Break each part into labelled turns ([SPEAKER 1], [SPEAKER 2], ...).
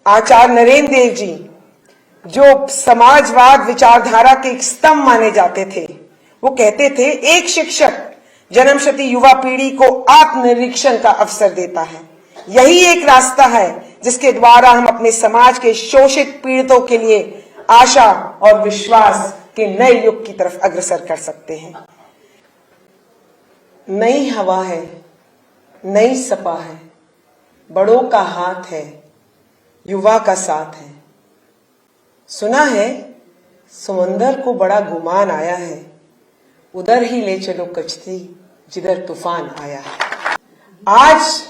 [SPEAKER 1] आचार्य नरेंद्र देव जी, जो समाजवाद विचारधारा के एक स्तंभ माने जाते थे, वो कहते थे एक शिक्षक जन्मशती युवा पीढ़ी को आत्मनिरीक्षण का अवसर देता है। यही एक रास्ता है जिसके द्वारा हम अपने समाज के शोषित पीड़ितों के लिए आशा और विश्वास के नए युग की तरफ अग्रसर कर सकते हैं। नई हवा है, नई सपा है, बड़ों का हाथ है, युवा का साथ है। सुना है समंदर को बड़ा गुमान आया है, उधर ही ले चलो कश्ती जिधर तूफान आया है। आज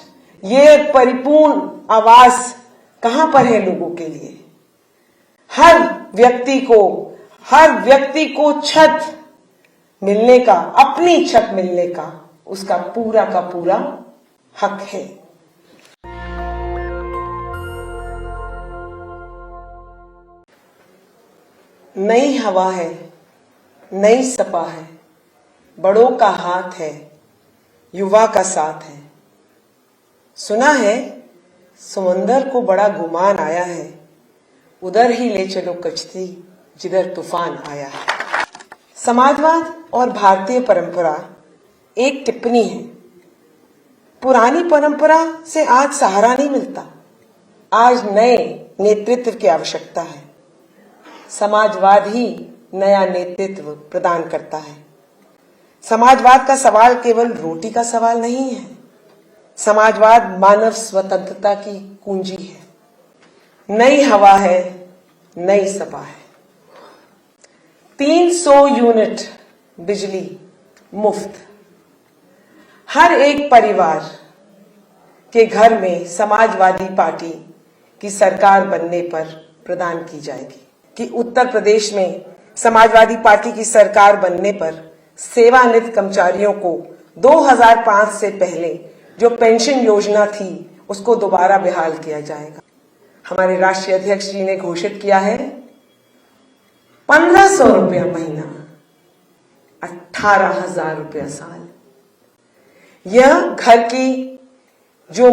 [SPEAKER 1] ये परिपूर्ण आवाज कहां पर है लोगों के लिए? हर व्यक्ति को छत मिलने का, अपनी छत मिलने का उसका पूरा का पूरा हक है। नई हवा है, नई सपा है, बड़ों का हाथ है, युवा का साथ है। सुना है समंदर को बड़ा गुमान आया है, उधर ही ले चलो कश्ती जिधर तूफान आया है। समाजवाद और भारतीय परंपरा एक टिप्पणी है। पुरानी परंपरा से आज सहारा नहीं मिलता, आज नए नेतृत्व की आवश्यकता है। समाजवाद ही नया नेतृत्व प्रदान करता है। समाजवाद का सवाल केवल रोटी का सवाल नहीं है, समाजवाद मानव स्वतंत्रता की कुंजी है। नई हवा है, नई सपा है। 300 यूनिट बिजली मुफ्त हर एक परिवार के घर में समाजवादी पार्टी की सरकार बनने पर प्रदान की जाएगी। कि उत्तर प्रदेश में समाजवादी पार्टी की सरकार बनने पर सेवानिवृत्त कर्मचारियों को 2005 से पहले जो पेंशन योजना थी उसको दोबारा बहाल किया जाएगा। हमारे राष्ट्रीय अध्यक्ष जी ने घोषित किया है 1500 रुपया महीना, 18,000 रुपया साल। यह घर की जो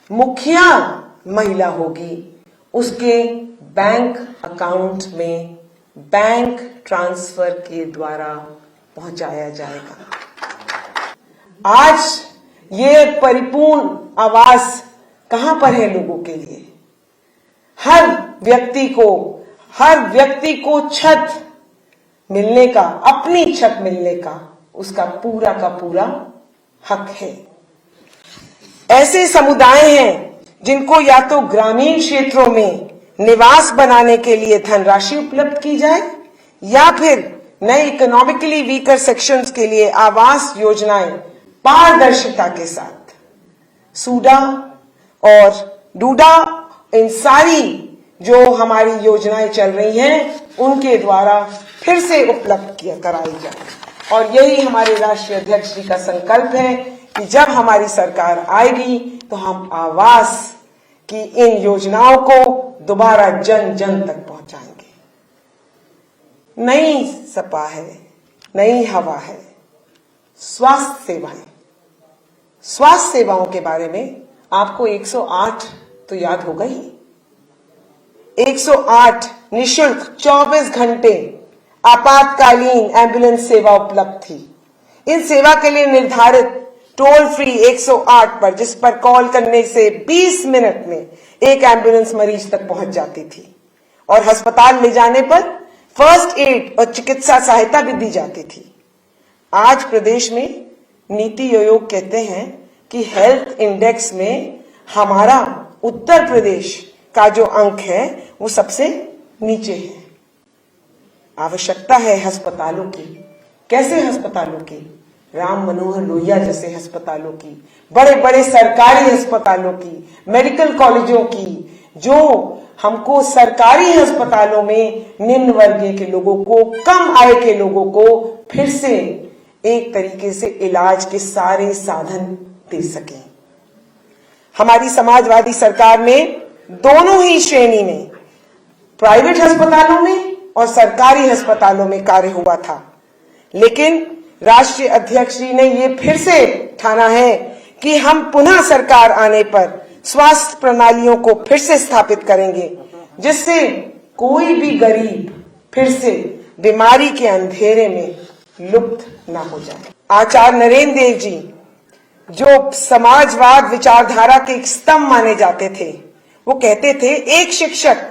[SPEAKER 1] मुखिया महिला होगी उसके बैंक अकाउंट में बैंक ट्रांसफर के द्वारा पहुंचाया जाएगा। आज ये परिपूर्ण आवाज कहां पर है लोगों के लिए? हर व्यक्ति को छत मिलने का, अपनी छत मिलने का उसका पूरा का पूरा हक है। ऐसे समुदाय हैं जिनको या तो ग्रामीण क्षेत्रों में निवास बनाने के लिए धनराशि उपलब्ध की जाए या फिर नए इकोनॉमिकली वीकर सेक्शंस के लिए आवास योजनाएं पारदर्शिता के साथ, सूडा और डूडा, इन सारी जो हमारी योजनाएं चल रही हैं उनके द्वारा फिर से उपलब्ध कराई जाए। और यही हमारे राष्ट्रीय अध्यक्ष जी का संकल्प है कि जब हमारी सरकार आएगी तो हम आवास की इन योजनाओं को दोबारा जन जन तक पहुंचाएंगे। नई सपा है, नई हवा है। स्वास्थ्य सेवाओं के बारे में आपको 108 तो याद होगा ही। 108 निःशुल्क 24 घंटे आपातकालीन एम्बुलेंस सेवा उपलब्ध थी। इन सेवा के लिए निर्धारित टोल फ्री 108 पर, जिस पर कॉल करने से 20 मिनट में एक एम्बुलेंस मरीज तक पहुंच जाती थी और अस्पताल ले जाने पर फर्स्ट एड और चिकित्सा सहायता भी दी जाती थी। आज प्रदेश में नीति आयोग कहते हैं कि हेल्थ इंडेक्स में हमारा उत्तर प्रदेश का जो अंक है वो सबसे नीचे है। आवश्यकता है अस्पतालों की। कैसे अस्पतालों की? राम मनोहर लोहिया जैसे अस्पतालों की, बड़े बड़े सरकारी अस्पतालों की, मेडिकल कॉलेजों की, जो हमको सरकारी अस्पतालों में निम्न वर्गीय के लोगों को, कम आय के लोगों को फिर से एक तरीके से इलाज के सारे साधन दे सके। हमारी समाजवादी सरकार ने दोनों ही श्रेणी में, प्राइवेट अस्पतालों में और सरकारी अस्पतालों में कार्य हुआ था, लेकिन राष्ट्रीय अध्यक्ष जी ने ये फिर से ठाना है कि हम पुनः सरकार आने पर स्वास्थ्य प्रणालियों को फिर से स्थापित करेंगे, जिससे कोई भी गरीब फिर से बीमारी के अंधेरे में लुप्त ना हो जाए। आचार्य नरेंद्र देव जी, जो समाजवाद विचारधारा के एक स्तंभ माने जाते थे, वो कहते थे, एक शिक्षक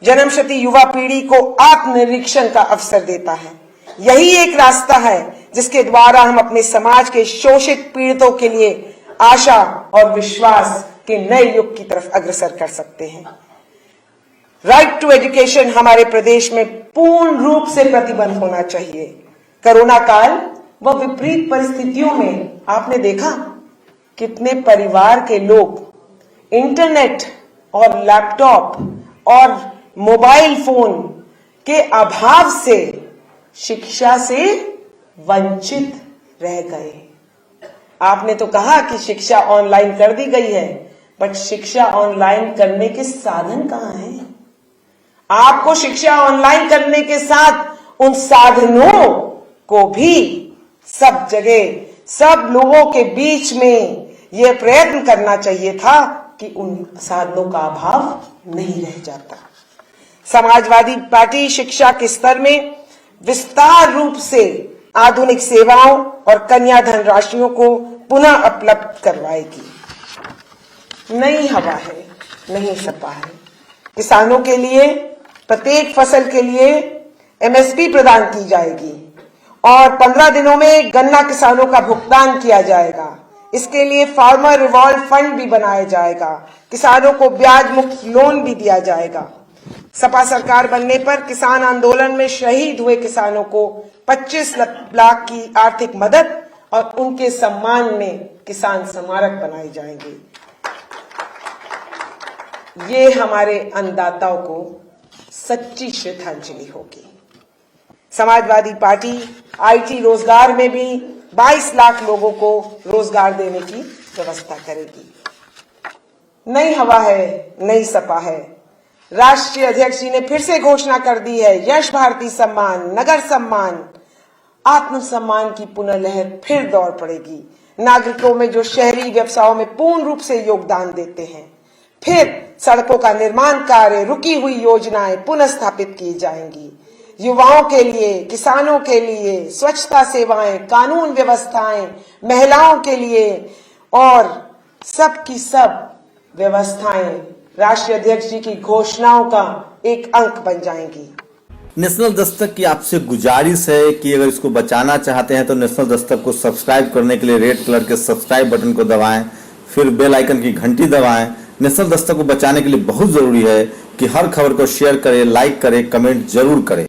[SPEAKER 1] जन्मशती युवा पीढ़ी को आत्मनिरीक्षण का अवसर देता है। यही एक रास्ता है जिसके द्वारा हम अपने समाज के शोषित पीड़ितों के लिए आशा और विश्वास के नए युग की तरफ अग्रसर कर सकते हैं। राइट टू एजुकेशन हमारे प्रदेश में पूर्ण रूप से प्रतिबंध होना चाहिए। कोरोना काल व विपरीत परिस्थितियों में आपने देखा कितने परिवार के लोग इंटरनेट और लैपटॉप और मोबाइल फोन के अभाव से शिक्षा से वंचित रह गए। आपने तो कहा कि शिक्षा ऑनलाइन कर दी गई है, बट शिक्षा ऑनलाइन करने के साधन कहां हैं? आपको शिक्षा ऑनलाइन करने के साथ उन साधनों को भी सब जगह सब लोगों के बीच में यह प्रयत्न करना चाहिए था कि उन साधनों का अभाव नहीं रह जाता। समाजवादी पार्टी शिक्षा के स्तर में विस्तार रूप से आधुनिक सेवाओं और कन्याधन राशियों को पुनः उपलब्ध करवाएगी। नई हवा है, नई सपा है। किसानों के लिए प्रत्येक फसल के लिए एमएसपी प्रदान की जाएगी और 15 दिनों में गन्ना किसानों का भुगतान किया जाएगा। इसके लिए फार्मर रिवॉल्व फंड भी बनाया जाएगा। किसानों को ब्याज मुक्त लोन भी दिया जाएगा। सपा सरकार बनने पर किसान आंदोलन में शहीद हुए किसानों को 25 लाख की आर्थिक मदद और उनके सम्मान में किसान स्मारक बनाए जाएंगे। ये हमारे अन्नदाताओं को सच्ची श्रद्धांजलि होगी। समाजवादी पार्टी आईटी रोजगार में भी 22 लाख लोगों को रोजगार देने की व्यवस्था करेगी। नई हवा है, नई सपा है। राष्ट्रीय अध्यक्ष जी ने फिर से घोषणा कर दी है, यश भारती सम्मान, नगर सम्मान, आत्मसम्मान की पुनः लहर फिर दौड़ पड़ेगी। नागरिकों में जो शहरी व्यवसायों में पूर्ण रूप से योगदान देते हैं, फिर सड़कों का निर्माण कार्य, रुकी हुई योजनाएं पुनः स्थापित की जाएंगी। युवाओं के लिए, किसानों के लिए स्वच्छता सेवाएं, कानून व्यवस्थाएं, महिलाओं के लिए और सब की सब व्यवस्थाएं राष्ट्रीय अध्यक्ष जी की घोषणाओं का एक अंक बन जाएंगी।
[SPEAKER 2] नेशनल दस्तक की आपसे गुजारिश है कि अगर इसको बचाना चाहते हैं तो नेशनल दस्तक को सब्सक्राइब करने के लिए रेड कलर के सब्सक्राइब बटन को दबाएं, फिर बेल आइकन की घंटी दबाएं। नेशनल दस्तक को बचाने के लिए बहुत जरूरी है कि हर खबर को शेयर करें, लाइक करें, कमेंट जरूर करें।